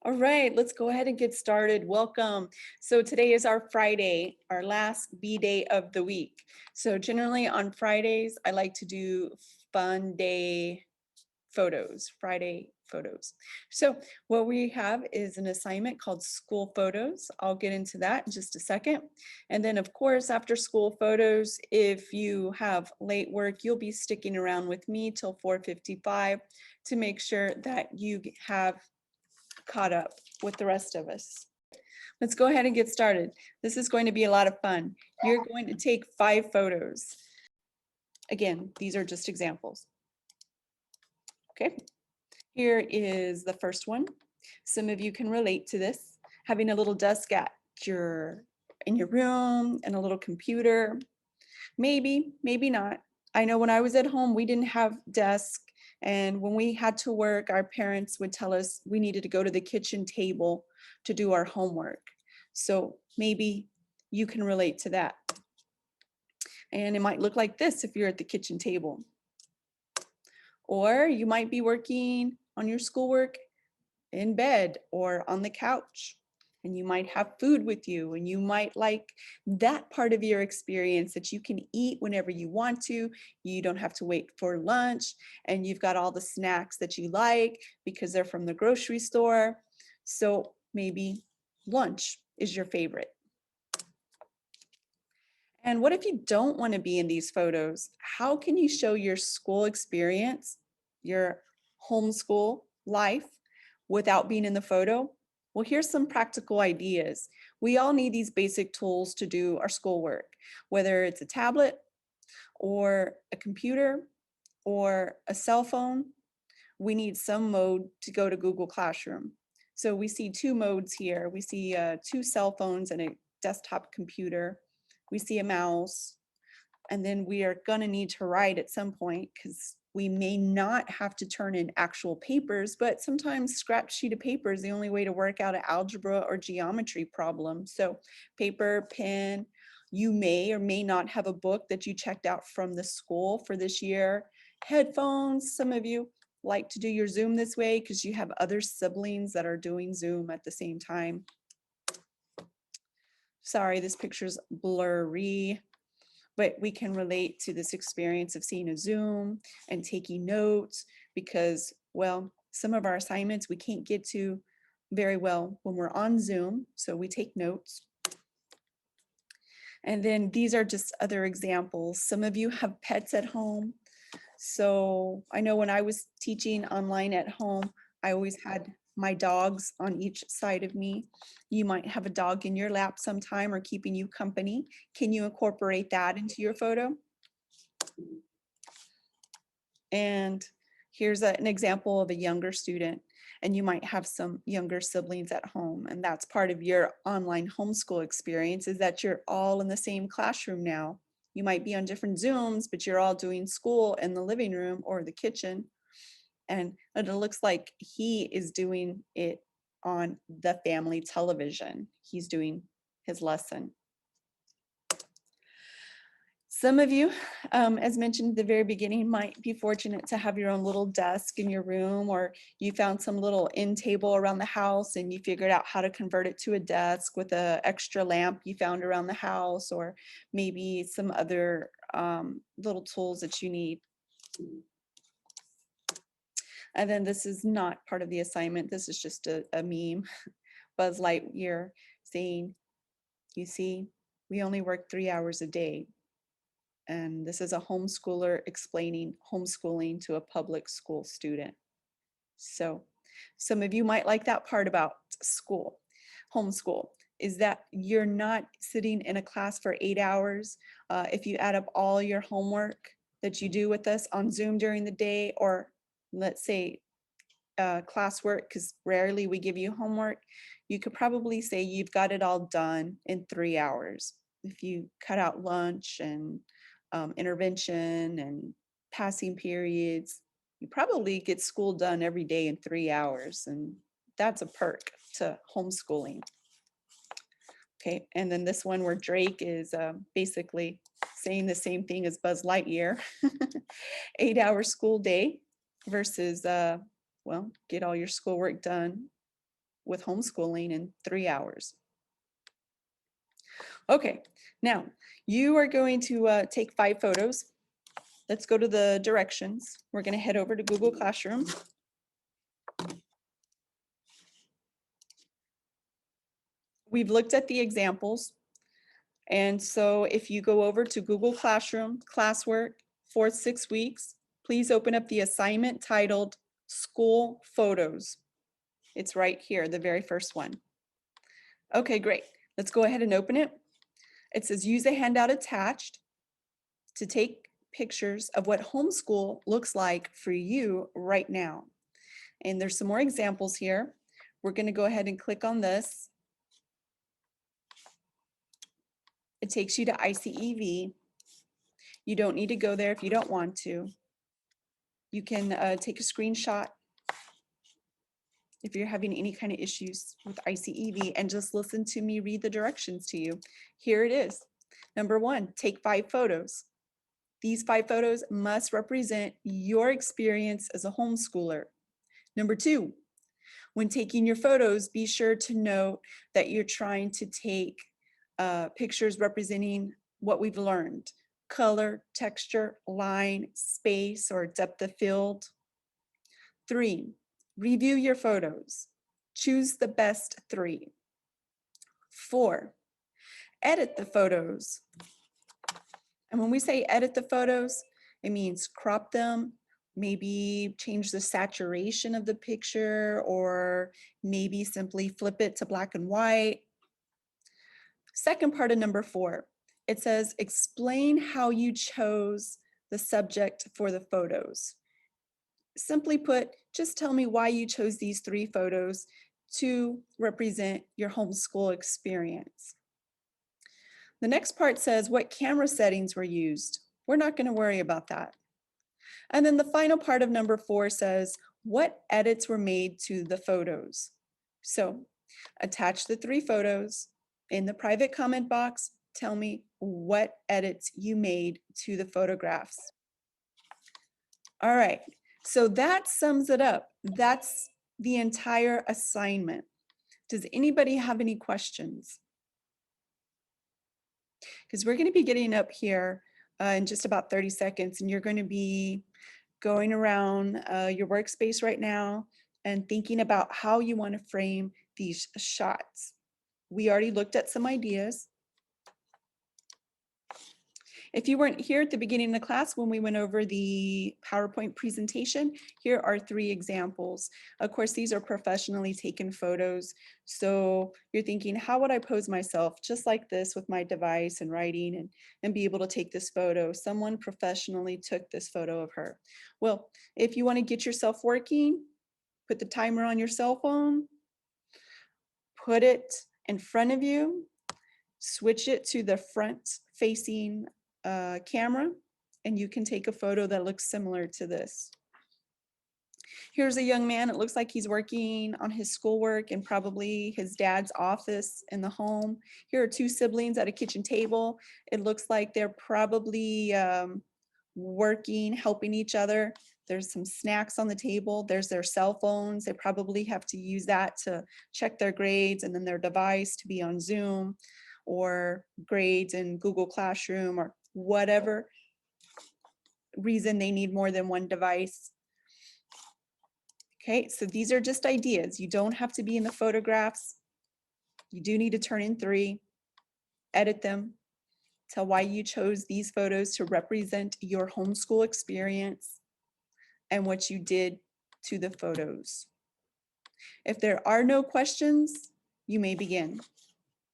All right, let's go ahead and get started. Welcome. So today is our Friday, our last B day of the week. So generally on Fridays, I like to do fun day photos, Friday photos. So what we have is an assignment called school photos. I'll get into that in just a second. And then of course, after school photos, if you have late work, you'll be sticking around with me till 4:55 to make sure that you have caught up with the rest of us. Let's go ahead and get started. This is going to be a lot of fun. You're going to take 5 photos. Again, these are just examples. Okay, here is the first one. Some of you can relate to this, having a little desk at in your room and a little computer. Maybe, maybe not. I know when I was at home, we didn't have desk. And when we had to work, our parents would tell us we needed to go to the kitchen table to do our homework. So maybe you can relate to that. And it might look like this if you're at the kitchen table. Or you might be working on your schoolwork in bed or on the couch. And you might have food with you, and you might like that part of your experience that you can eat whenever you want to. You don't have to wait for lunch, and you've got all the snacks that you like because they're from the grocery store. So maybe lunch is your favorite. And what if you don't want to be in these photos? How can you show your school experience, your homeschool life without being in the photo? Well, here's some practical ideas. We all need these basic tools to do our schoolwork, whether it's a tablet or a computer or a cell phone. We need some mode to go to Google Classroom. So we see 2 modes here. We see 2 cell phones and a desktop computer. We see a mouse, and then we are going to need to write at some point because we may not have to turn in actual papers, but sometimes scratch sheet of paper is the only way to work out an algebra or geometry problem. So paper, pen, you may or may not have a book that you checked out from the school for this year. Headphones, some of you like to do your Zoom this way because you have other siblings that are doing Zoom at the same time. Sorry, this picture's blurry, but we can relate to this experience of seeing a Zoom and taking notes because, well, some of our assignments we can't get to very well when we're on Zoom, so we take notes. And then these are just other examples. Some of you have pets at home. So I know when I was teaching online at home, I always had my dogs on each side of me. You might have a dog in your lap sometime or keeping you company. Can you incorporate that into your photo? And here's an example of a younger student, and you might have some younger siblings at home, and that's part of your online homeschool experience, is that you're all in the same classroom now. You might be on different Zooms, but you're all doing school in the living room or the kitchen. And it looks like he is doing it on the family television. He's doing his lesson. Some of you, as mentioned at the very beginning, might be fortunate to have your own little desk in your room, or you found some little end table around the house and you figured out how to convert it to a desk with an extra lamp you found around the house, or maybe some other little tools that you need. And then this is not part of the assignment. This is just a meme. Buzz Lightyear saying, you see, we only work 3 hours a day. And this is a homeschooler explaining homeschooling to a public school student. So some of you might like that part about school, homeschool, is that you're not sitting in a class for 8 hours. If you add up all your homework that you do with us on Zoom during the day, or let's say classwork, because rarely we give you homework, you could probably say you've got it all done in 3 hours. If you cut out lunch and intervention and passing periods, you probably get school done every day in 3 hours, and that's a perk to homeschooling. Okay, and then this one where Drake is basically saying the same thing as Buzz Lightyear. 8-hour school day versus, well, get all your schoolwork done with homeschooling in 3 hours. Okay, now you are going to take 5 photos. Let's go to the directions. We're going to head over to Google Classroom. We've looked at the examples. And so if you go over to Google Classroom, classwork, 4th 6 weeks, please open up the assignment titled School Photos. It's right here, the very first one. Okay, great. Let's go ahead and open it. It says use the handout attached to take pictures of what homeschool looks like for you right now. And there's some more examples here. We're going to go ahead and click on this. It takes you to ICEV. You don't need to go there if you don't want to. You can take a screenshot if you're having any kind of issues with ICEV and just listen to me read the directions to you. Here it is. Number 1, take 5 photos. These 5 photos must represent your experience as a homeschooler. Number 2, when taking your photos, be sure to note that you're trying to take pictures representing what we've learned: color, texture, line, space, or depth of field. 3, review your photos. Choose the best 3. 4, edit the photos. And when we say edit the photos, it means crop them, maybe change the saturation of the picture, or maybe simply flip it to black and white. Second part of number 4, it says explain how you chose the subject for the photos. Simply put, just tell me why you chose these 3 photos to represent your homeschool experience. The next part says what camera settings were used. We're not going to worry about that. And then the final part of number 4 says what edits were made to the photos. So attach the 3 photos. In the private comment box, tell me what edits you made to the photographs. All right, so that sums it up. That's the entire assignment. Does anybody have any questions? Because we're going to be getting up here in just about 30 seconds, and you're going to be going around your workspace right now and thinking about how you want to frame these shots. We already looked at some ideas. If you weren't here at the beginning of the class when we went over the PowerPoint presentation, here are 3 examples. Of course, these are professionally taken photos. So you're thinking, how would I pose myself just like this with my device and writing and be able to take this photo? Someone professionally took this photo of her. Well, if you want to get yourself working, put the timer on your cell phone, put it in front of you, switch it to the front facing camera, and you can take a photo that looks similar to this. Here's a young man. It looks like he's working on his schoolwork in probably his dad's office in the home. Here are 2 siblings at a kitchen table. It looks like they're probably working, helping each other. There's some snacks on the table. There's their cell phones. They probably have to use that to check their grades, and then their device to be on Zoom, or grades in Google Classroom, or whatever reason they need more than 1 device. Okay, so these are just ideas. You don't have to be in the photographs. You do need to turn in 3, edit them, tell why you chose these photos to represent your homeschool experience and what you did to the photos. If there are no questions, you may begin.